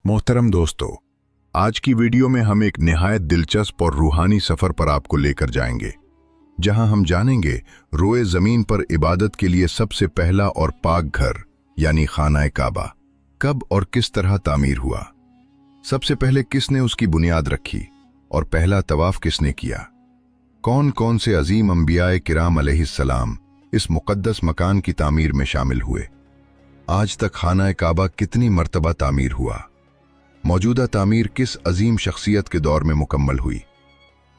मोहतरम दोस्तों, आज की वीडियो में हम एक निहायत दिलचस्प और रूहानी सफर पर आपको लेकर जाएंगे, जहां हम जानेंगे रोए जमीन पर इबादत के लिए सबसे पहला और पाक घर यानी खाना-ए काबा कब और किस तरह तामीर हुआ। सबसे पहले किसने उसकी बुनियाद रखी और पहला तवाफ किसने किया। कौन कौन से अजीम अंबियाए किराम अलैहिस्सलाम इस मुकद्दस मकान की तामीर में शामिल हुए। आज तक खाना-ए काबा कितनी मर्तबा तामीर हुआ। मौजूदा तामीर किस अजीम शख्सियत के दौर में मुकम्मल हुई।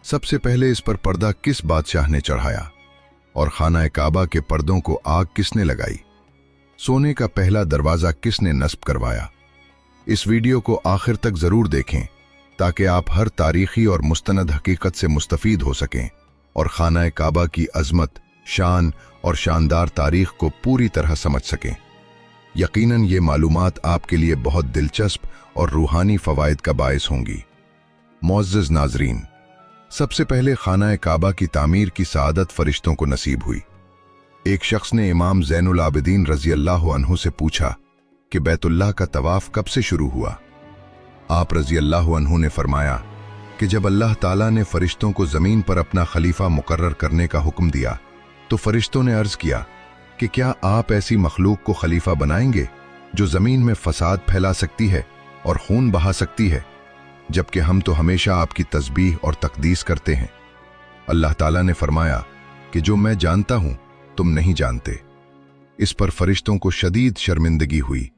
सबसे पहले इस पर पर्दा किस बादशाह ने चढ़ाया और खाना-ए काबा के पर्दों को आग किसने लगाई। सोने का पहला दरवाज़ा किसने नस्ब करवाया। इस वीडियो को आखिर तक ज़रूर देखें ताकि आप हर तारीखी और मुस्तनद हकीकत से मुस्तफ़ीद हो सकें और खाना-ए काबा की अज़मत, शान और शानदार तारीख को पूरी तरह समझ सकें। यकीनन ये मालूमात आपके लिए बहुत दिलचस्प और रूहानी फ़वाइद का बायस होंगी। मुअज़्ज़ज़ नाज़रीन, सबसे पहले खाना-ए काबा की तामीर की सआदत फ़रिश्तों को नसीब हुई। एक शख्स ने इमाम ज़ैनुल आबिदीन रज़ी अल्लाह अन्हु से पूछा कि बैतुल्लाह का तवाफ़ कब से शुरू हुआ। आप रज़ी अल्लाह अन्हु ने फरमाया कि जब अल्लाह ताला ने फ़रिश्तों को ज़मीन पर अपना खलीफा मुकर्रर करने का हुक्म दिया तो फ़रिश्तों ने अर्ज़ किया कि क्या आप ऐसी मखलूक को खलीफा बनाएंगे जो ज़मीन में फ़साद फैला सकती है और खून बहा सकती है, जबकि हम तो हमेशा आपकी तस्बीह और तकदीस करते हैं। अल्लाह ताला ने फरमाया कि जो मैं जानता हूं तुम नहीं जानते। इस पर फरिश्तों को शदीद शर्मिंदगी हुई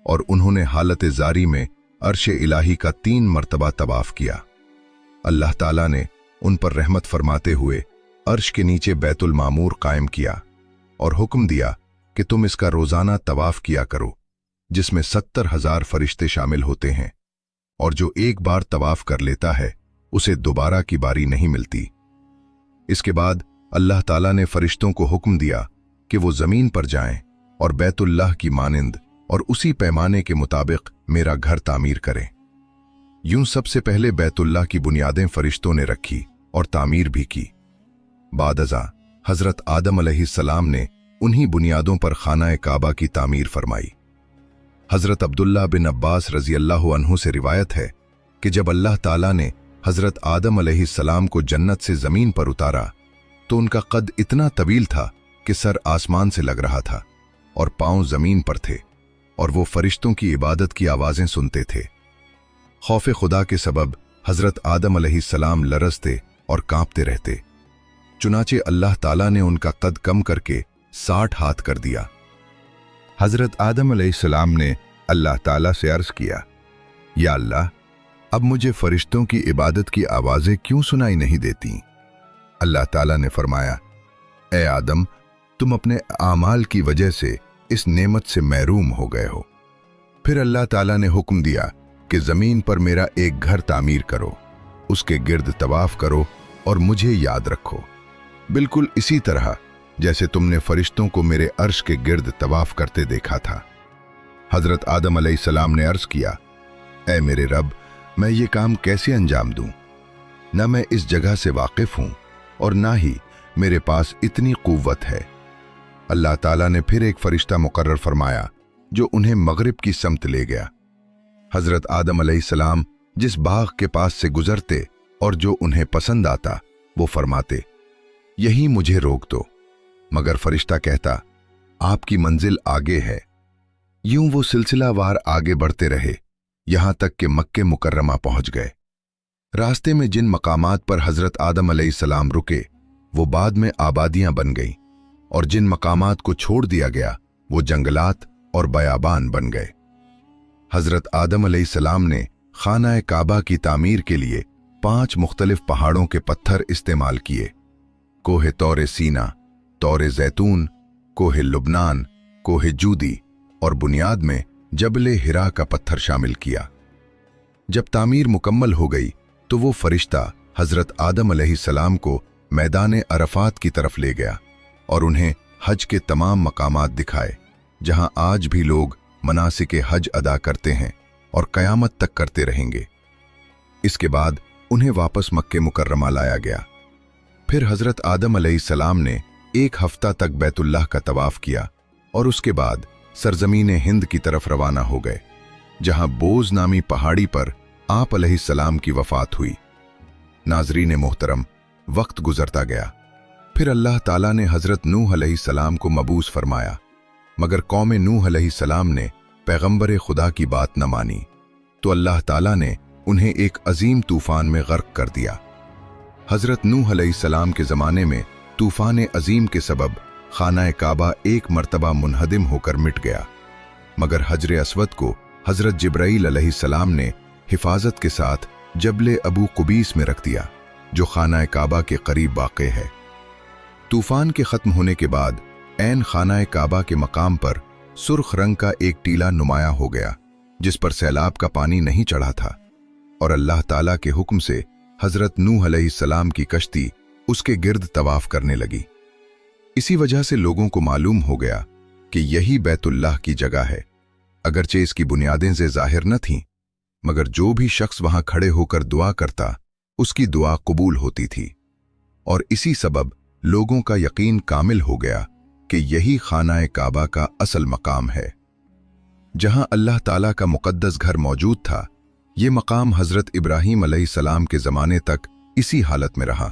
और उन्होंने हालत जारी में अर्श इलाही का 3 मरतबा तवाफ किया। अल्लाह ताला ने उन पर रहमत फरमाते हुए अर्श के नीचे बैतुल मामूर कायम किया और हुक्म दिया कि तुम इसका रोजाना तवाफ किया करो, जिसमें 70,000 फरिश्ते शामिल होते हैं, और जो एक बार तवाफ कर लेता है उसे दोबारा की बारी नहीं मिलती। इसके बाद अल्लाह ताला ने फरिश्तों को हुक्म दिया कि वो जमीन पर जाएं और बैतुल्लाह की मानिंद और उसी पैमाने के मुताबिक मेरा घर तामीर करें। यूं सबसे पहले बैतुल्लाह की बुनियादें फरिश्तों ने रखी और तामीर भी की। बादअज़ा हजरत आदम अलैहिस्सलाम ने उन्हीं बुनियादों पर खाना-ए काबा की तामीर फरमाई। हजरत अब्दुल्ला बिन अब्बास रज़ी अल्लाह अन्हु से रिवायत है कि जब अल्लाह ताला ने हजरत आदम अलैहिस्सलाम को जन्नत से जमीन पर उतारा तो उनका कद इतना तवील था कि सर आसमान से लग रहा था और पांव जमीन पर थे, और वो फरिश्तों की इबादत की आवाजें सुनते थे। खौफ खुदा के सबब हजरत आदम अलैहिस्सलाम लरजते और कांपते रहते। चुनाचे अल्लाह ताला ने उनका कद कम करके 60 हाथ कर दिया। हजरत आदम अलैहिस्सलाम ने अल्लाह ताला से अर्ज किया, या अल्लाह, अब मुझे फरिश्तों की इबादत की आवाजें क्यों सुनाई नहीं देती। अल्लाह ताला ने फरमाया, ए आदम, तुम अपने आमाल की वजह से इस नेमत से महरूम हो गए हो। फिर अल्लाह ताला ने हुक्म दिया कि जमीन पर मेरा एक घर तामीर करो, उसके गिर्द तवाफ करो और मुझे याद रखो, बिल्कुल इसी तरह जैसे तुमने फरिश्तों को मेरे अर्श के गिर्द तवाफ करते देखा था। हजरत आदम अलैहिस्सलाम ने अर्ज किया, ऐ मेरे रब, मैं ये काम कैसे अंजाम दूं? न मैं इस जगह से वाकिफ हूं और ना ही मेरे पास इतनी कुव्वत है। अल्लाह ताला ने फिर एक फरिश्ता मुकर्रर फरमाया जो उन्हें मगरिब की समत ले गया। हजरत आदम अलैहिस्सलाम जिस बाग के पास से गुजरते और जो उन्हें पसंद आता वो फरमाते, यहीं मुझे रोक दो, मगर फरिश्ता कहता, आपकी मंजिल आगे है। यूं वो सिलसिलावार आगे बढ़ते रहे, यहां तक कि मक्के मुकर्रमा पहुंच गए। रास्ते में जिन मकामात पर हजरत आदम अलैहिस्सलाम रुके वो बाद में आबादियां बन गईं, और जिन मकामात को छोड़ दिया गया वो जंगलात और बयाबान बन गए। हजरत आदम अलैहिस्सलाम ने खाना-ए काबा की तामीर के लिए 5 मुख्तलिफ पहाड़ों के पत्थर इस्तेमाल किए। कोहे तौरे सीना, तौरे जैतून, कोहे लुबनान, कोहे जूदी और बुनियाद में जबले हिरा का पत्थर शामिल किया। जब तामीर मुकम्मल हो गई तो वो फरिश्ता हजरत आदम अलैहिस्सलाम को मैदान अरफात की तरफ ले गया और उन्हें हज के तमाम मकामात दिखाए, जहां आज भी लोग मनासिक हज अदा करते हैं और कयामत तक करते रहेंगे। इसके बाद उन्हें वापस मक्के मुकर्रमा लाया गया। फिर हजरत आदम अलैहिस्सलाम ने 1 हफ्ता तक बैतुल्लाह का तवाफ किया और उसके बाद सरजमीन हिंद की तरफ रवाना हो गए। जहां बोझ नामी पहाड़ी पर आप अलैहिस्सलाम की वफात हुई। नाज़रीन मोहतरम, वक्त गुजरता गया। फिर अल्लाह ताला ने हज़रत नूह अलैहिस्सलाम को मबूस फरमाया, मगर कौम नूह अलैहिस्सलाम ने पैगंबर खुदा की बात न मानी, तो अल्लाह ताला ने उन्हें एक अजीम तूफान में गर्क कर दिया। हज़रत नूह अलैहिस्सलाम के ज़माने में तूफान अजीम के सबब खाना काबा एक मर्तबा मुनहदिम होकर मिट गया, मगर हजर अस्वद को हज़रत जिब्राईल अलैहिस्सलाम ने हिफाजत के साथ जबले अबू कुबीस में रख दिया, जो खाना काबा के करीब वाक़ है। तूफान के ख़त्म होने के बाद ऐन खाना काबा के मकाम पर सुर्ख रंग का एक टीला नुमाया हो गया, जिस पर सैलाब का पानी नहीं चढ़ा था, और अल्लाह ताला के हुक्म से हज़रत नूह अलैहिस्सलाम की कश्ती उसके गिर्द तवाफ करने लगी। इसी वजह से लोगों को मालूम हो गया कि यही बैतुल्लाह की जगह है। अगरचे इसकी बुनियादें से जाहिर न थीं, मगर जो भी शख्स वहां खड़े होकर दुआ करता, उसकी दुआ कबूल होती थी, और इसी सबब लोगों का यकीन कामिल हो गया कि यही खाना काबा का असल मकाम है। जहां अल्लाह ताला का मुकद्दस घर मौजूद था, ये मकाम हज़रत इब्राहीम अलैहिस्सलाम के ज़माने तक इसी हालत में रहा।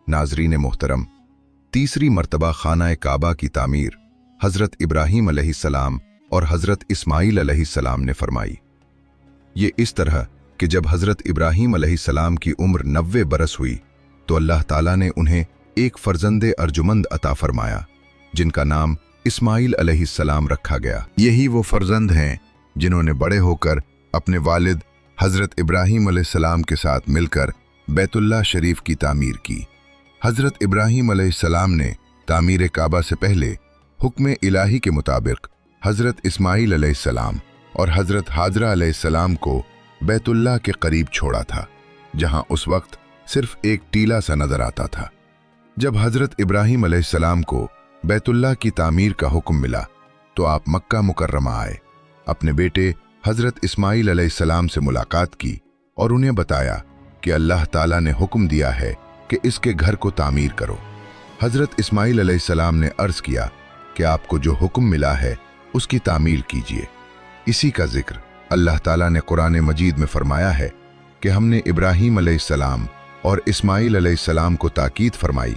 नाज़रीन मोहतरम, तीसरी मर्तबा खाना काबा की तामीर हज़रत इब्राहीम अलैहिस्सलाम और हज़रत इस्माईल अलैहिस्सलाम ने फरमाई। ये इस तरह कि जब हज़रत इब्राहीम अलैहिस्सलाम की उम्र 90 बरस हुई, तो अल्लाह ताला ने उन्हें एक फर्जंदे अर्जुमंद अता फरमाया, जिनका नाम इस्माईल अलैहिस्सलाम रखा गया। यही वो फर्जंद हैं जिन्होंने बड़े होकर अपने वालिद हज़रत इब्राहीम अलैहिस्सलाम के साथ मिलकर बैतुल्लाह शरीफ की तामीर की। हज़रत इब्राहीम अलैहिस्सलाम ने तामीर काबा से पहले हुक्म इलाही के मुताबिक हज़रत इस्माईल अलैहिस्सलाम और हज़रत हाजरा अलैहिस्सलाम को बैतुल्लाह के करीब छोड़ा था, जहां उस वक्त सिर्फ एक टीला सा नजर आता था। जब हज़रत इब्राहीम अलैहिस्सलाम को बैतुल्लाह की तामीर का हुक्म मिला, तो आप मक्का मुकर्रमा आए, अपने बेटे हज़रत इस्माईल अलैहिस्सलाम से मुलाकात की और उन्हें बताया कि अल्लाह ताला ने हुक्म दिया है कि इसके घर को तामीर करो। हज़रत इस्माईल अलैहिस्सलाम ने अर्ज़ किया कि आपको जो हुक्म मिला है उसकी तामीर कीजिए। इसी का जिक्र अल्लाह ताला ने कुरान मजीद में फरमाया है कि हमने इब्राहीम अलैहिस्सलाम और इस्माईल अलैहिस्सलाम को ताकीद फरमाई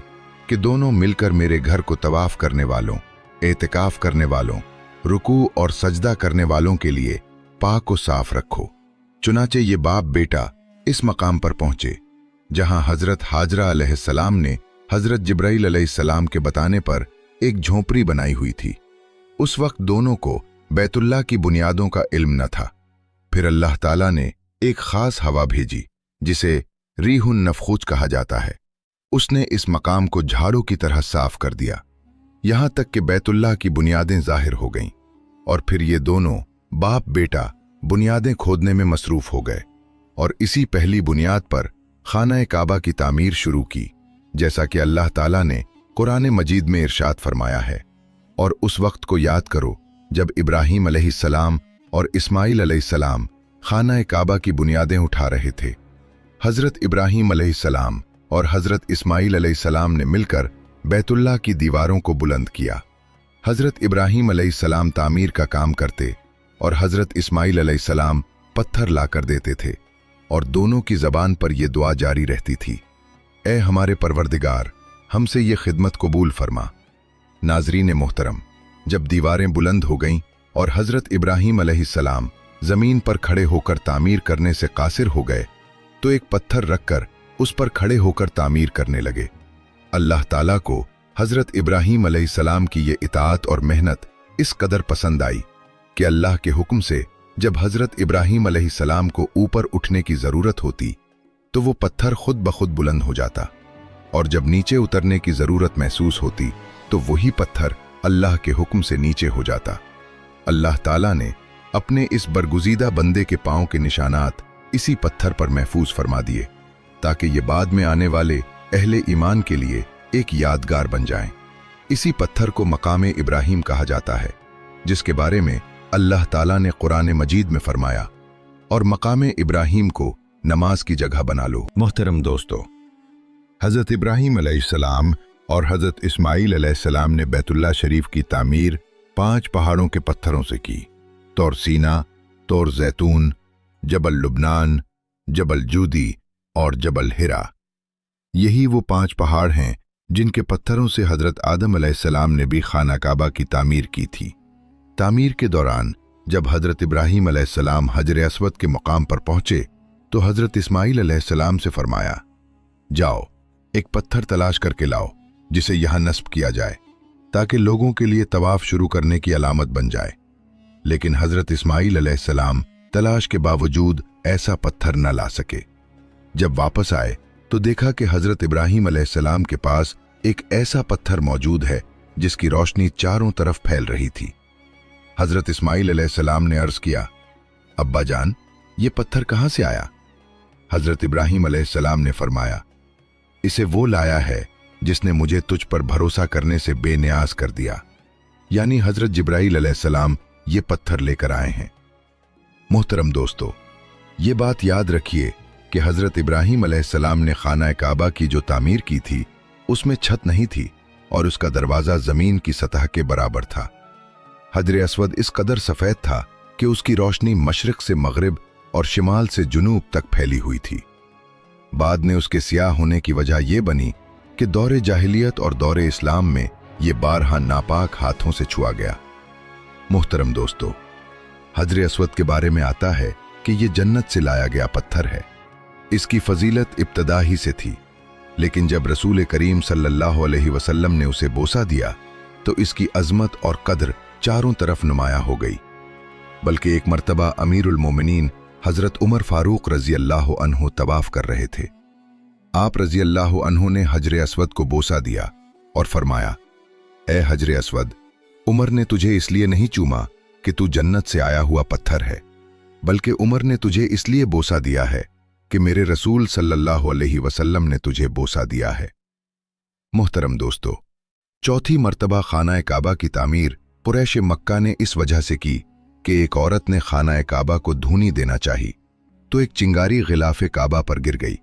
कि दोनों मिलकर मेरे घर को तवाफ करने वालों, एतिकाफ करने वालों, रुकू और सजदा करने वालों के लिए पाक को साफ रखो। चुनाचे ये बाप बेटा इस मकाम पर पहुंचे जहां हज़रत हाजरा अलैहिस्सलाम ने हज़रत जिब्राईल अलैहिस्सलाम के बताने पर एक झोंपड़ी बनाई हुई थी। उस वक्त दोनों को बैतुल्लाह की बुनियादों का इल्म न था। फिर अल्लाह ताला ने एक खास हवा भेजी, जिसे रीहुन नफखूज कहा जाता है। उसने इस मकाम को झाड़ू की तरह साफ कर दिया, यहां तक कि बैतुल्लाह की बुनियादें जाहिर हो गईं, और फिर ये दोनों बाप बेटा बुनियादें खोदने में मसरूफ हो गए और इसी पहली बुनियाद पर खाना काबा की तामीर शुरू की, जैसा कि अल्लाह ताला ने कुरान मजीद में इरशाद फरमाया है। और उस वक्त को याद करो जब इब्राहीम अलैहिस्सलाम और इस्माईल अलैहिस्सलाम खाना काबा की बुनियादें उठा रहे थे। हज़रत इब्राहीम अलैहिस्सलाम और हज़रत इस्माईल अलैहिस्सलाम ने मिलकर बैतुल्लाह की दीवारों को बुलंद किया। हज़रत इब्राहीम अलैहिस्सलाम तामीर का काम करते और हज़रत इस्माईल अलैहिस्सलाम पत्थर लाकर देते थे, और दोनों की ज़बान पर यह दुआ जारी रहती थी, ए हमारे परवरदिगार, हमसे ये खिदमत कबूल फरमा। नाज़रीन मोहतरम, जब दीवारें बुलंद हो गईं और हज़रत इब्राहीम अलैहिस्सलाम ज़मीन पर खड़े होकर तामीर करने से कासिर हो गए, तो एक पत्थर रखकर उस पर खड़े होकर तामीर करने लगे। अल्लाह ताला को हज़रत इब्राहीम अलैहिस्सलाम की ये इताअत और मेहनत इस कदर पसंद आई कि अल्लाह के हुक्म से जब हज़रत इब्राहीम अलैहिस्सलाम को ऊपर उठने की ज़रूरत होती, तो वो पत्थर खुद ब खुद बुलंद हो जाता, और जब नीचे उतरने की ज़रूरत महसूस होती, तो वही पत्थर अल्लाह के हुक्म से नीचे हो जाता। अल्लाह ताला ने अपने इस बरगुज़ीदा बंदे के पाँव के निशानात इसी पत्थर पर महफूज फरमा दिए, ताकि ये बाद में आने वाले अहले ईमान के लिए एक यादगार बन जाएं। इसी पत्थर को मकाम इब्राहीम कहा जाता है, जिसके बारे में अल्लाह ताला ने कुरान मजीद में फरमाया, और मकाम इब्राहीम को नमाज की जगह बना लो। मोहतरम दोस्तों, हज़रत इब्राहीम अलैहिस्सलाम और हज़रत इस्माईल अलैहिस्सलाम ने बैतुल्लाह शरीफ की तामीर 5 पहाड़ों के पत्थरों से की। तौर सीना, तोर जैतून, जबल लुबनान, जबल जूदी और जबल हिरा। यही वो 5 पहाड़ हैं जिनके पत्थरों से हजरत आदम अलैहिस्सलाम ने भी खाना काबा की तामीर की थी। तामीर के दौरान जब हजरत इब्राहीम अलैहिस्सलाम हजर अस्वद के मुकाम पर पहुंचे तो हजरत इस्माईल अलैहिस्सलाम से फरमाया, जाओ एक पत्थर तलाश करके लाओ जिसे यहां नस्ब किया जाए ताकि लोगों के लिए तवाफ शुरू करने की अलामत बन जाए। लेकिन हजरत इस्माईल अलैहिस्सलाम तलाश के बावजूद ऐसा पत्थर न ला सके। जब वापस आए तो देखा कि हजरत इब्राहीम अलैहिस्सलाम के पास एक ऐसा पत्थर मौजूद है जिसकी रोशनी चारों तरफ फैल रही थी। हजरत इस्माईल अलैहिस्सलाम ने अर्ज किया, अब्बा जान, ये पत्थर कहां से आया? हजरत इब्राहीम अलैहिस्सलाम ने फरमाया, इसे वो लाया है जिसने मुझे तुझ पर भरोसा करने से बेनियाज कर दिया। यानी हजरत जिब्राईल अलैहिस्सलाम ये पत्थर लेकर आए हैं। मोहतरम दोस्तों, ये बात याद रखिए कि हजरत इब्राहीम अलैहिस्सलाम ने खाना काबा की जो तामीर की थी उसमें छत नहीं थी और उसका दरवाज़ा ज़मीन की सतह के बराबर था। हजर अस्वद इस कदर सफ़ेद था कि उसकी रोशनी मशरिक़ से मगरिब और शिमाल से जुनूब तक फैली हुई थी। बाद में उसके सियाह होने की वजह यह बनी कि दौरे जाहिलियत और दौरे इस्लाम में ये बारहा नापाक हाथों से छुआ गया। मोहतरम दोस्तों, हजर अस्वद के बारे में आता है कि ये जन्नत से लाया गया पत्थर है। इसकी फजीलत इब्तदा ही से थी, लेकिन जब रसूल करीम सल्लल्लाहु अलैहि वसल्लम ने उसे बोसा दिया तो इसकी अजमत और कद्र चारों तरफ नुमाया हो गई। बल्कि एक मर्तबा अमीरुल मोमिनीन हजरत उमर फारूक रजी अल्लाह अन्हु तवाफ कर रहे थे। आप रजी अल्लाह अन्हु ने हजर अस्वद को बोसा दिया और फरमाया, ए हजर अस्वद, उमर ने तुझे इसलिए नहीं चूमा कि तू जन्नत से आया हुआ पत्थर है, बल्कि उमर ने तुझे इसलिए बोसा दिया है कि मेरे रसूल सल्लल्लाहु अलैहि वसल्लम ने तुझे बोसा दिया है। मोहतरम दोस्तों, चौथी मर्तबा खाना काबा की तामीर कुरैश मक्का ने इस वजह से की कि एक औरत ने खाना काबा को धूनी देना चाही तो एक चिंगारी गिलाफ काबा पर गिर गई,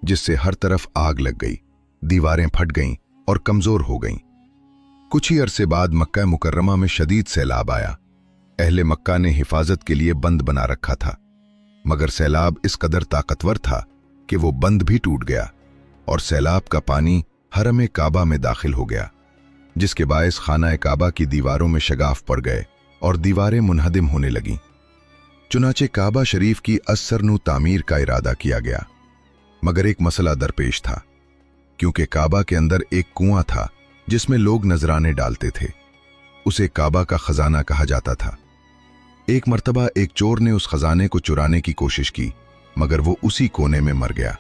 जिससे हर तरफ आग लग गई, दीवारें फट गईं और कमजोर हो गईं। कुछ ही अरसे बाद मक्का मुकर्रमा में शदीद सैलाब आया। अहले मक्का ने हिफाजत के लिए बंद बना रखा था, मगर सैलाब इस कदर ताकतवर था कि वो बंद भी टूट गया और सैलाब का पानी हरम काबा में दाखिल हो गया, जिसके बायस खाना काबा की दीवारों में शगाफ पड़ गए और दीवारें मुनहदिम होने लगीं। चुनाचे काबा शरीफ की असरनु तामीर का इरादा किया गया, मगर एक मसला दरपेश था, क्योंकि काबा के अंदर एक कुआं था जिसमें लोग नजराने डालते थे। उसे काबा का खजाना कहा जाता था। एक मर्तबा एक चोर ने उस खजाने को चुराने की कोशिश की, मगर वो उसी कोने में मर गया।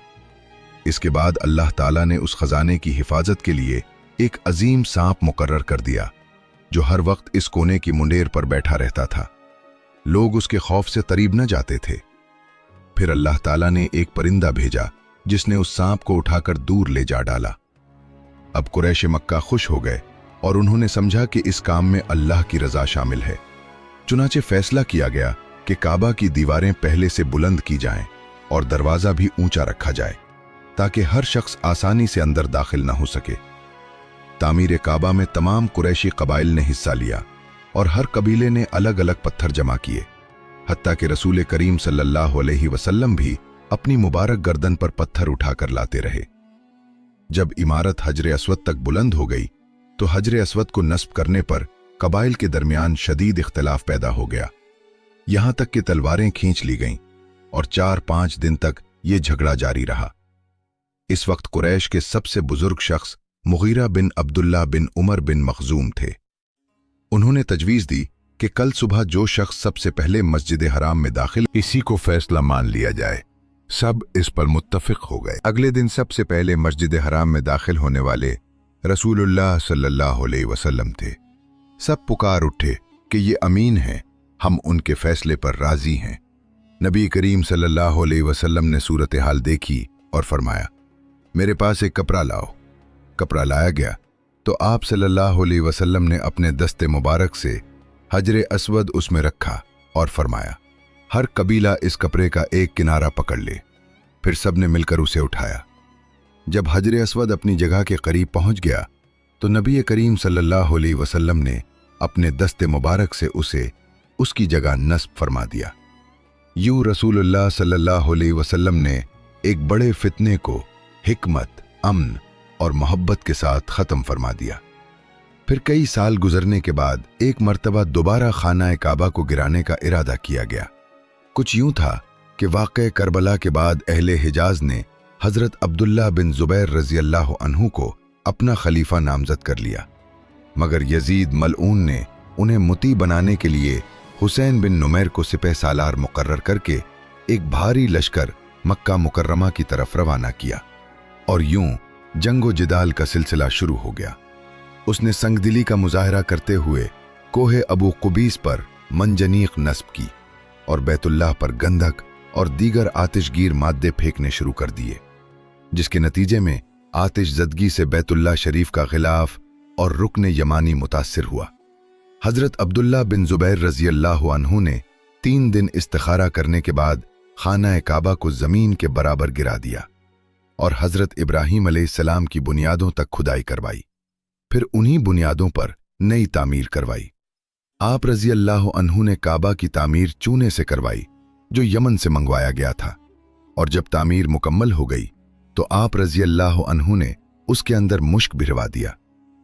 इसके बाद अल्लाह ताला ने उस खजाने की हिफाजत के लिए एक अजीम सांप मुकर्रर कर दिया, जो हर वक्त इस कोने की मुंडेर पर बैठा रहता था। लोग उसके खौफ से करीब न जाते थे। फिर अल्लाह ताला ने एक परिंदा भेजा जिसने उस सांप को उठाकर दूर ले जा डाला। अब कुरैश मक्का खुश हो गए और उन्होंने समझा कि इस काम में अल्लाह की रजा शामिल है। चुनाचे फैसला किया गया कि काबा की दीवारें पहले से बुलंद की जाएं और दरवाजा भी ऊंचा रखा जाए, ताकि हर शख्स आसानी से अंदर दाखिल न हो सके। तामीर काबा में तमाम कुरैशी कबाइल ने हिस्सा लिया और हर कबीले ने अलग अलग पत्थर जमा किए, हत्ता कि रसूल करीम सल्लल्लाहु अलैहि वसल्लम भी अपनी मुबारक गर्दन पर पत्थर उठाकर लाते रहे। जब इमारत हजर अस्वद तक बुलंद हो गई तो हजर अस्वद को नस्ब करने पर कबाइल के दरमियान शदीद इख्तिलाफ पैदा हो गया, यहां तक कि तलवारें खींच ली गईं और 4-5 दिन तक ये झगड़ा जारी रहा। इस वक्त कुरैश के सबसे बुजुर्ग शख्स मुगीरा बिन अब्दुल्ला बिन उमर बिन मखजूम थे। उन्होंने तजवीज दी कि कल सुबह जो शख्स सबसे पहले मस्जिद हराम में दाखिल, इसी को फैसला मान लिया जाए। सब इस पर मुत्तफिक हो गए। अगले दिन सबसे पहले मस्जिद हराम में दाखिल होने वाले रसूलुल्लाह सल्लल्लाहु अलैहि वसल्लम थे। सब पुकार उठे कि ये अमीन हैं, हम उनके फैसले पर राजी हैं। नबी करीम सल्लल्लाहु अलैहि वसल्लम ने सूरत हाल देखी और फरमाया, मेरे पास एक कपड़ा लाओ। कपड़ा लाया गया तो आप सल्लल्लाहु अलैहि वसल्लम ने अपने दस्ते मुबारक से हजर अस्वद उसमें रखा और फरमाया, हर कबीला इस कपड़े का एक किनारा पकड़ ले। फिर सब ने मिलकर उसे उठाया। जब हजर अस्वद अपनी जगह के करीब पहुंच गया तो नबी करीम सल्लल्लाहु अलैहि वसल्लम ने अपने दस्ते मुबारक से उसे उसकी जगह नस्ब फरमा दिया। यूं रसूलुल्लाह सल्लल्लाहु अलैहि वसल्लम ने एक बड़े फितने को हिकमत, अमन और मोहब्बत के साथ ख़त्म फरमा दिया। फिर कई साल गुजरने के बाद एक मर्तबा दोबारा खाना काबा को गिराने का इरादा किया गया। कुछ यूं था कि वाक़े करबला के बाद अहले हिजाज ने हज़रत अब्दुल्ला बिन ज़ुबैर रज़ी अल्लाह अन्हु को अपना खलीफा नामज़द कर लिया, मगर यजीद मलऊन ने उन्हें मुती बनाने के लिए हुसैन बिन नुमैर को सिपह सालार मुकर्रर करके एक भारी लश्कर मक्का मुकर्रमा की तरफ रवाना किया और यूं जंगो जिदाल का सिलसिला शुरू हो गया। उसने संगदिली का मुजाहरा करते हुए कोहे अबू कुबीस पर मंजनीक नस्ब की और बैतुल्लाह पर गंधक और दीगर आतिशगीर मादे फेंकने शुरू कर दिए, जिसके नतीजे में आतिश ज़दगी से बैतुल्लाह शरीफ का गिलाफ और रुकन यमानी मुतासिर हुआ। हज़रत अब्दुल्ला बिन ज़ुबैर रज़ी अल्लाह अन्हु ने 3 दिन इस्तिखारा करने के बाद खाना काबा को ज़मीन के बराबर गिरा दिया और हज़रत इब्राहीम अलैहिस्सलाम की बुनियादों तक खुदाई करवाई। फिर उन्हीं बुनियादों पर नई तामीर करवाई। आप रज़ी अल्लाह अन्हु ने काबा की तामीर चूने से करवाई जो यमन से मंगवाया गया था, और जब तामीर मुकम्मल हो गई तो आप रज़ी अल्लाह अन्हु ने उसके अंदर मुश्क भिरवा दिया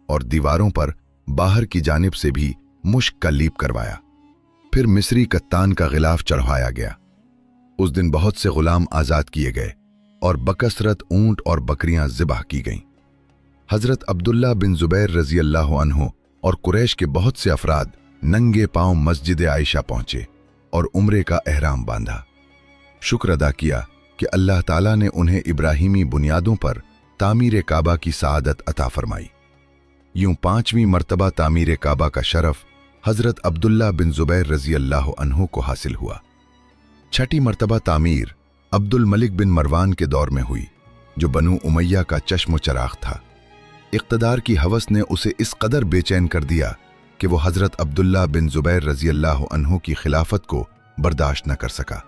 और दीवारों पर बाहर की जानिब से भी मुश्क का लीप करवाया। फिर मिस्री कत्तान का गिलाफ चढ़वाया गया। उस दिन बहुत से गुलाम आज़ाद किए गए और बकसरत ऊंट और बकरियां ज़िबाह की गईं। हज़रत अब्दुल्ला बिन ज़ुबैर रज़ी अल्लाह अन्हु और कुरैश के बहुत से अफराद नंगे पांव मस्जिद आयशा पहुंचे और उम्रे का एहराम बांधा। शुक्र अदा किया कि अल्लाह ताला ने उन्हें इब्राहीमी बुनियादों पर तामीर काबा की सआदत अता फरमाई। यूं 5वीं मर्तबा तामीर काबा का शरफ हज़रत अब्दुल्ला बिन ज़ुबैर रज़ी अल्लाह अन्हु को हासिल हुआ। 6ठी मर्तबा तामीर अब्दुल मलिक बिन मरवान के दौर में हुई, जो बनु उमैया का चश्म चराग था। इक़्तिदार की हवस ने उसे इस कदर बेचैन कर दिया कि वो हज़रत अब्दुल्ला बिन ज़ुबैर रज़ी अल्लाह अन्हु की खिलाफत को बर्दाश्त न कर सका।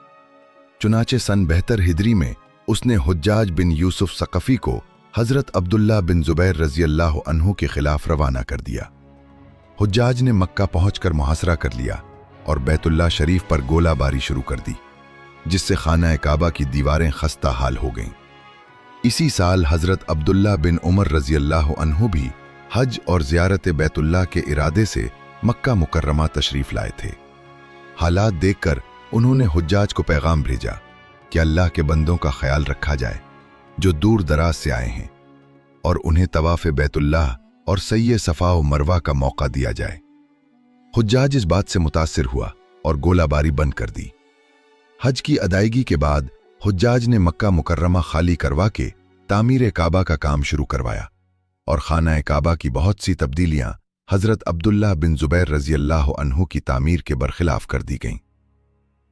चुनाचे सन 72 हिजरी में उसने हुज्जाज बिन यूसुफ सकफ़ी को हज़रत अब्दुल्ला बिन ज़ुबैर रज़ी अल्लाह अन्हु के खिलाफ रवाना कर दिया। हुज्जाज ने मक्का पहुंचकर मुहासरा कर लिया और बैतुल्लाह शरीफ पर गोलाबारी शुरू कर दी, जिससे खाना काबा की दीवारें खस्ता हाल हो गईं। इसी साल हज़रत अब्दुल्ला बिन उमर रज़ी अल्लाह अन्हु भी हज और ज़ियारत बैतुल्लाह के इरादे से मक्का मुकर्रमा तशरीफ़ लाए थे। हालात देखकर उन्होंने हुज्जाज को पैगाम भेजा कि अल्लाह के बंदों का ख्याल रखा जाए जो दूर दराज से आए हैं, और उन्हें तवाफ़ बैतुल्लाह और सय्ये सफ़ा व मरवा का मौका दिया जाए। हुज्जाज इस बात से मुतासिर हुआ और गोलाबारी बंद कर दी। हज की अदायगी के बाद हुज्जाज ने मक्का मुकर्रमा खाली करवा के तामीर काबा का काम शुरू करवाया और खाना काबा की बहुत सी तब्दीलियां हज़रत अब्दुल्ला बिन ज़ुबैर रज़ी अल्लाह अन्हु की तामीर के बरखिलाफ कर दी गईं।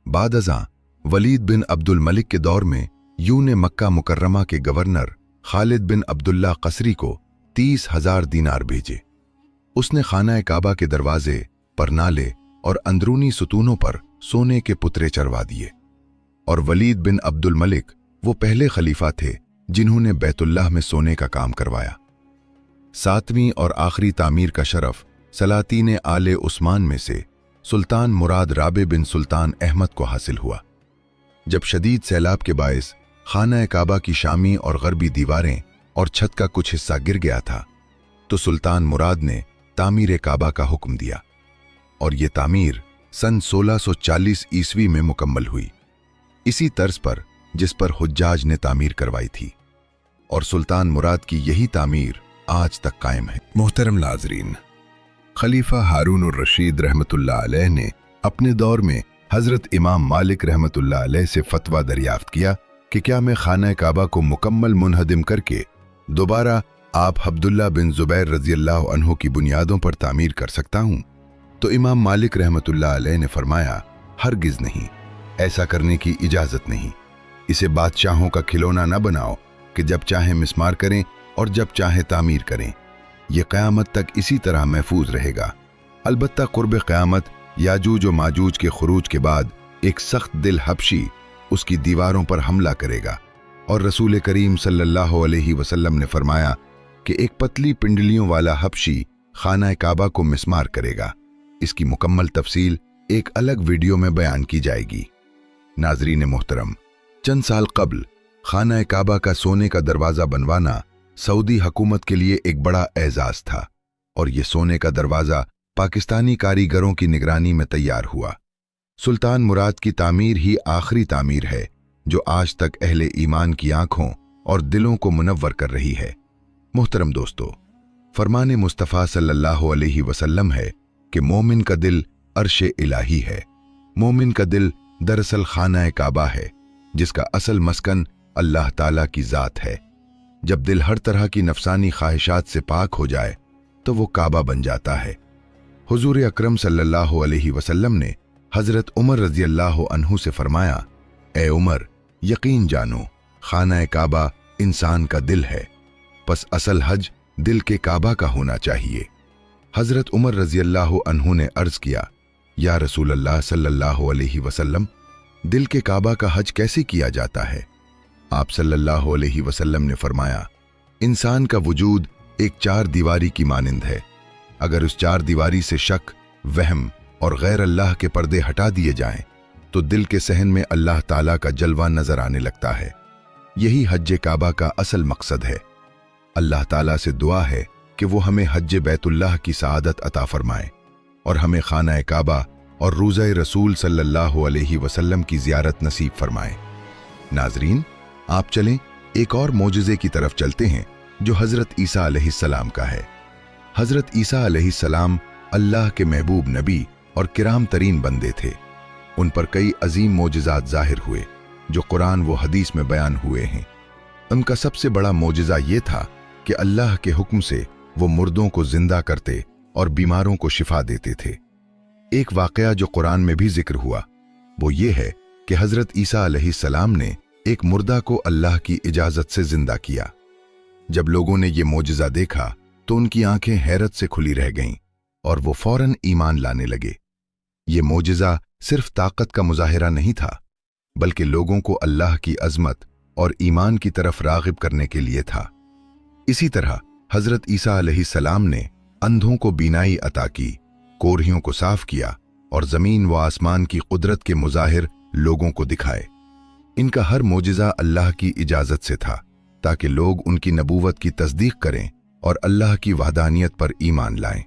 बाद अज़ां वलीद बिन अब्दुल मलिक के दौर में यूं ने मक्का मुकर्रमा के गवर्नर खालिद बिन अब्दुल्ला क़सरी को 30,000 दीनार भेजे। उसने खाना काबा के दरवाजे, परनाले और अंदरूनी सुतूनों पर सोने के पुतरे चढ़वा दिए, और वलीद बिन अब्दुल मलिक वो पहले खलीफा थे जिन्होंने बैतुल्लाह में सोने का काम करवाया। 7वीं और आखिरी तामीर का शरफ सलातीन आले उस्मान में से सुल्तान मुराद राबे बिन सुल्तान अहमद को हासिल हुआ। जब शदीद सैलाब के बायस खाना काबा की शामी और गरबी दीवारें और छत का कुछ हिस्सा गिर गया था, तो सुल्तान मुराद ने तामीर काबा का हुक्म दिया और ये तामीर सन 1640 ईस्वी में मुकम्मल हुई, इसी तर्ज पर जिस पर हुज्जाज ने तामीर करवाई थी, और सुल्तान मुराद की यही तामीर आज तक कायम है। मोहतरम नाज़रीन, खलीफा हारून अर रशीद रहमतुल्लाह अलैह ने अपने दौर में हज़रत इमाम मालिक रहमतुल्लाह अलैह से फतवा दरियाफ्त किया कि क्या मैं खाना काबा को मुकम्मल मुनहदिम करके दोबारा आप अब्दुल्ला बिन ज़ुबैर रज़ी अल्लाह अन्हु की बुनियादों पर तामीर कर सकता हूँ? तो इमाम मालिक रहमतुल्लाह अलैह ने फरमाया, हरगिज़ नहीं, ऐसा करने की इजाज़त नहीं। इसे बादशाहों का खिलौना न बनाओ कि जब चाहे मिस्मार करें और जब चाहे तामीर करें। यह क़यामत तक इसी तरह महफूज रहेगा। अलबत्ता क़ुर्ब क़यामत याजूज व माजूज के खुरूज के बाद एक सख्त दिल हबशी उसकी दीवारों पर हमला करेगा, और रसूल करीम सल्लल्लाहु अलैहि वसल्लम ने फरमाया कि एक पतली पिंडलियों वाला हबशी खाना काबा को मिस्मार करेगा। इसकी मुकम्मल तफसील एक अलग वीडियो में बयान की जाएगी। नाजरीन मोहतरम, चंद साल कबल खाना काबा का सोने का दरवाज़ा बनवाना सऊदी हुकूमत के लिए एक बड़ा एजाज़ था और ये सोने का दरवाज़ा पाकिस्तानी कारीगरों की निगरानी में तैयार हुआ। सुल्तान मुराद की तामीर ही आखिरी तामीर है जो आज तक अहले ईमान की आंखों और दिलों को मुनव्वर कर रही है। मोहतरम दोस्तों, फरमाने मुस्तफ़ा सल्लल्लाहु अलैहि वसल्लम है कि मोमिन का दिल अर्शे इलाही है। मोमिन का दिल दरअसल खाना काबा है जिसका असल मस्कन अल्लाह ताला की ज़ात है। जब दिल हर तरह की नफसानी ख्वाहिशात से पाक हो जाए तो वो काबा बन जाता है। हुजूर अकरम सल्लल्लाहु अलैहि वसल्लम ने हज़रत उमर रज़ियल्लाहु अन्हु से फरमाया, ए उमर, यकीन जानो खाना काबा इंसान का दिल है, बस असल हज दिल के काबा का होना चाहिए। हज़रत उमर रज़ियल्लाहु अन्हु ने अर्ज़ किया, या रसूल अल्लाह सल्लल्लाहु अलैहि वसल्लम, दिल के काबा का हज कैसे किया जाता है? आप सल्लल्लाहु अलैहि वसल्लम ने फरमाया, इंसान का वजूद एक चार दीवारी की मानिंद है। अगर उस चार दीवारी से शक, वहम और गैर अल्लाह के पर्दे हटा दिए जाएं तो दिल के सहन में अल्लाह ताला का जलवा नजर आने लगता है। यही हज काबा का असल मकसद है। अल्लाह ताला से दुआ है कि वो हमें हज बैतुल्लाह की सआदत अता फरमाए और हमें खाना काबा और रोज़ा रसूल सल्लल्लाहु अलैहि वसल्लम की ज़ियारत नसीब फरमाए। नाजरीन, आप चलें एक और मोजज़े की तरफ चलते हैं जो हज़रत ईसा अलैहिस्सलाम का है। हज़रत ईसा अलैहिस्सलाम अल्लाह के महबूब नबी और किराम तरीन बंदे थे। उन पर कई अजीम मोजज़ात ज़ाहिर हुए जो कुरान व हदीस में बयान हुए हैं। उनका सबसे बड़ा मोजज़ा ये था कि अल्लाह के हुक्म से वो मुर्दों को जिंदा करते और बीमारों को शिफा देते थे। एक वाक़या जो कुरान में भी जिक्र हुआ वो ये है कि हज़रत ईसा अलैहिस्सलाम ने एक मुर्दा को अल्लाह की इजाज़त से जिंदा किया। जब लोगों ने ये मोजज़ा देखा तो उनकी आंखें हैरत से खुली रह गईं और वो फौरन ईमान लाने लगे। ये मोजज़ा सिर्फ ताकत का मुजाहिरा नहीं था बल्कि लोगों को अल्लाह की अज़मत और ईमान की तरफ राग़िब करने के लिए था। इसी तरह हज़रत ईसा अलैहिस्सलाम ने अंधों को बीनाई अता की, कोढ़ियों को साफ किया और ज़मीन व आसमान की कुदरत के मुज़ाहिर लोगों को दिखाए। इनका हर मोजज़ा अल्लाह की इजाज़त से था ताकि लोग उनकी नबूवत की तस्दीक करें और अल्लाह की वहदानियत पर ईमान लाएं।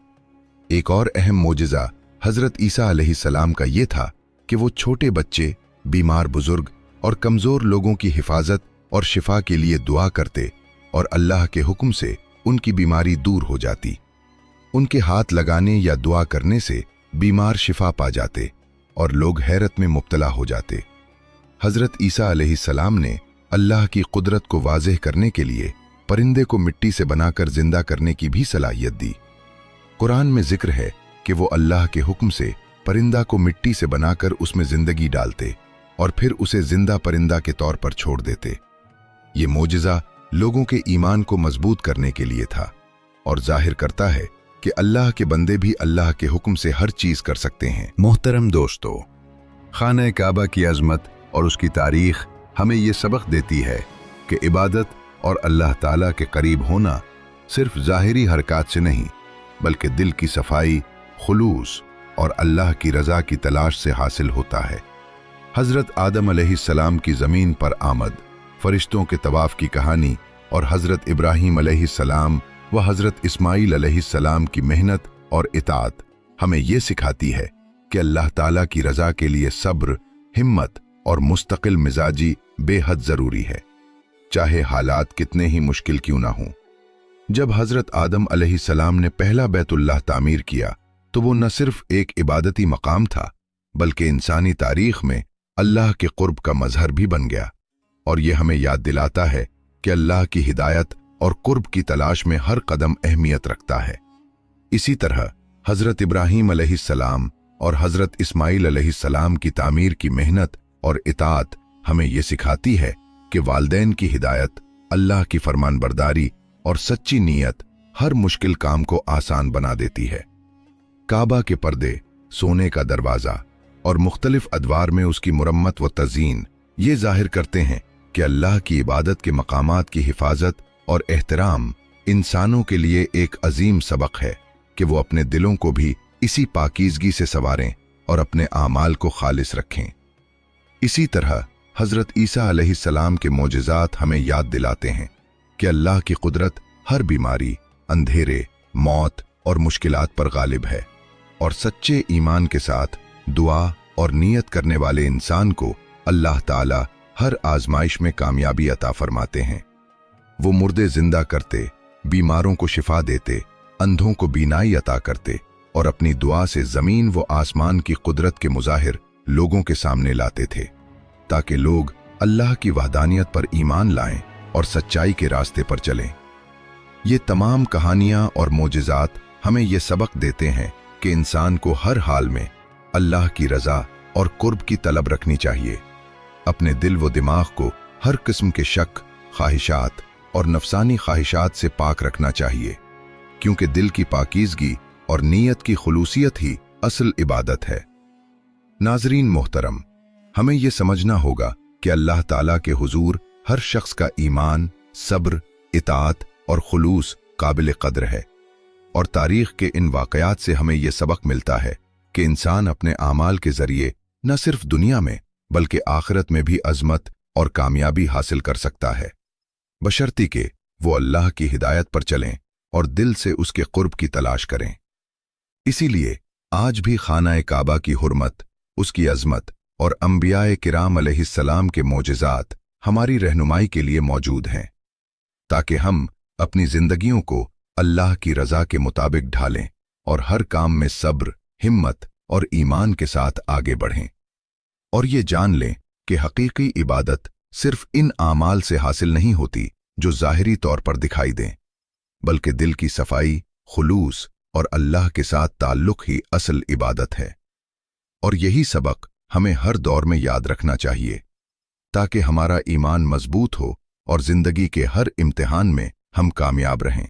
एक और अहम मोजज़ा हज़रत ईसा अलैहिस्सलाम का ये था कि वो छोटे बच्चे, बीमार बुजुर्ग और कमज़ोर लोगों की हिफाजत और शिफा के लिए दुआ करते और अल्लाह के हुक्म से उनकी बीमारी दूर हो जाती। उनके हाथ लगाने या दुआ करने से बीमार शिफा पा जाते और लोग हैरत में मुब्तला हो जाते। हज़रत ईसा अलैहिस्सलाम ने अल्लाह की कुदरत को वाज़ेह करने के लिए परिंदे को मिट्टी से बनाकर जिंदा करने की भी सलाहियत दी। कुरान में जिक्र है कि वो अल्लाह के हुक्म से परिंदा को मिट्टी से बनाकर उसमें जिंदगी डालते और फिर उसे जिंदा परिंदा के तौर पर छोड़ देते। ये मोजज़ा लोगों के ईमान को मजबूत करने के लिए था और जाहिर करता है कि अल्लाह के बंदे भी अल्लाह के हुक्म से हर चीज कर सकते हैं। मोहतरम दोस्तों, खाना काबा की अजमत और उसकी तारीख हमें ये सबक देती है कि इबादत और अल्लाह ताला के करीब होना सिर्फ ज़ाहिरी हरकत से नहीं बल्कि दिल की सफाई, खुलूस और अल्लाह की रज़ा की तलाश से हासिल होता है। हज़रत आदम अलैहिस्सलाम की ज़मीन पर आमद, फरिश्तों के तवाफ़ की कहानी और हज़रत इब्राहीम अलैहिस्सलाम व हज़रत इस्माईल अलैहिस्सलाम की मेहनत और इताअत हमें ये सिखाती है कि अल्लाह ताला की रज़ा के लिए सब्र, हिम्मत और मुस्तकिल मिजाजी बेहद ज़रूरी है, चाहे हालात कितने ही मुश्किल क्यों ना हों। जब हज़रत आदम अलैहिस्सलाम ने पहला बैतुल्लाह तामीर किया तो वो न सिर्फ एक इबादती मकाम था बल्कि इंसानी तारीख में अल्लाह के क़ुर्ब का मजहर भी बन गया। और ये हमें याद दिलाता है कि अल्लाह की हिदायत और क़ुर्ब की तलाश में हर कदम अहमियत रखता है। इसी तरह हज़रत इब्राहीम अलैहिस्सलाम और हज़रत इस्माईल अलैहिस्सलाम की तामीर की मेहनत और इताअत हमें ये सिखाती है कि वालिदैन की हिदायत, अल्लाह की फरमानबरदारी और सच्ची नीयत हर मुश्किल काम को आसान बना देती है। काबा के पर्दे, सोने का दरवाज़ा और मुख्तलिफ अदवार में उसकी मुरम्मत व तज़ीन ये जाहिर करते हैं कि अल्लाह की इबादत के मकामात की हिफाजत और एहतराम इंसानों के लिए एक अजीम सबक है कि वो अपने दिलों को भी इसी पाकीज़गी से संवारें और अपने आमाल को खालिस रखें। इसी तरह हजरत ईसा अलैहिस्सलाम के मोजिज़ात हमें याद दिलाते हैं कि अल्लाह की कुदरत हर बीमारी, अंधेरे, मौत और मुश्किलात पर गालिब है, और सच्चे ईमान के साथ दुआ और नियत करने वाले इंसान को अल्लाह ताला हर आजमाइश में कामयाबी अता फरमाते हैं। वो मुर्दे जिंदा करते, बीमारों को शिफा देते, अंधों को बीनाई अता करते और अपनी दुआ से जमीन व आसमान की कुदरत के मुजाहिर लोगों के सामने लाते थे, ताकि लोग अल्लाह की वहदानियत पर ईमान लाएं और सच्चाई के रास्ते पर चलें। ये तमाम कहानियां और मोजिज़ात हमें ये सबक देते हैं कि इंसान को हर हाल में अल्लाह की रज़ा और कुर्ब की तलब रखनी चाहिए। अपने दिल व दिमाग को हर किस्म के शक, ख्वाहिशात और नफसानी ख्वाहिशात से पाक रखना चाहिए, क्योंकि दिल की पाकीज़गी और नीयत की खुलूसियत ही असल इबादत है। नाज़रीन मोहतरम, हमें यह समझना होगा कि अल्लाह ताला के हुजूर हर शख्स का ईमान, सब्र, इताअत और खुलूस काबिल कद्र है, और तारीख के इन वाक़यात से हमें यह सबक मिलता है कि इंसान अपने आमाल के जरिए न सिर्फ दुनिया में बल्कि आखिरत में भी अज़मत और कामयाबी हासिल कर सकता है, बशर्ती के वो अल्लाह की हिदायत पर चलें और दिल से उसके कुर्ब की तलाश करें। इसीलिए आज भी खाना काबा की हुर्मत, उसकी अज़मत और अंबियाए किराम अलैहिस्सलाम के मोजिज़ात हमारी रहनुमाई के लिए मौजूद हैं, ताकि हम अपनी जिंदगियों को अल्लाह की रज़ा के मुताबिक ढालें और हर काम में सब्र, हिम्मत और ईमान के साथ आगे बढ़ें, और ये जान लें कि हकीकी इबादत सिर्फ इन आमाल से हासिल नहीं होती जो ज़ाहिरी तौर पर दिखाई दें, बल्कि दिल की सफाई, खुलूस और अल्लाह के साथ ताल्लुक़ ही असल इबादत है। और यही सबक हमें हर दौर में याद रखना चाहिए, ताकि हमारा ईमान मजबूत हो और जिंदगी के हर इम्तिहान में हम कामयाब रहें।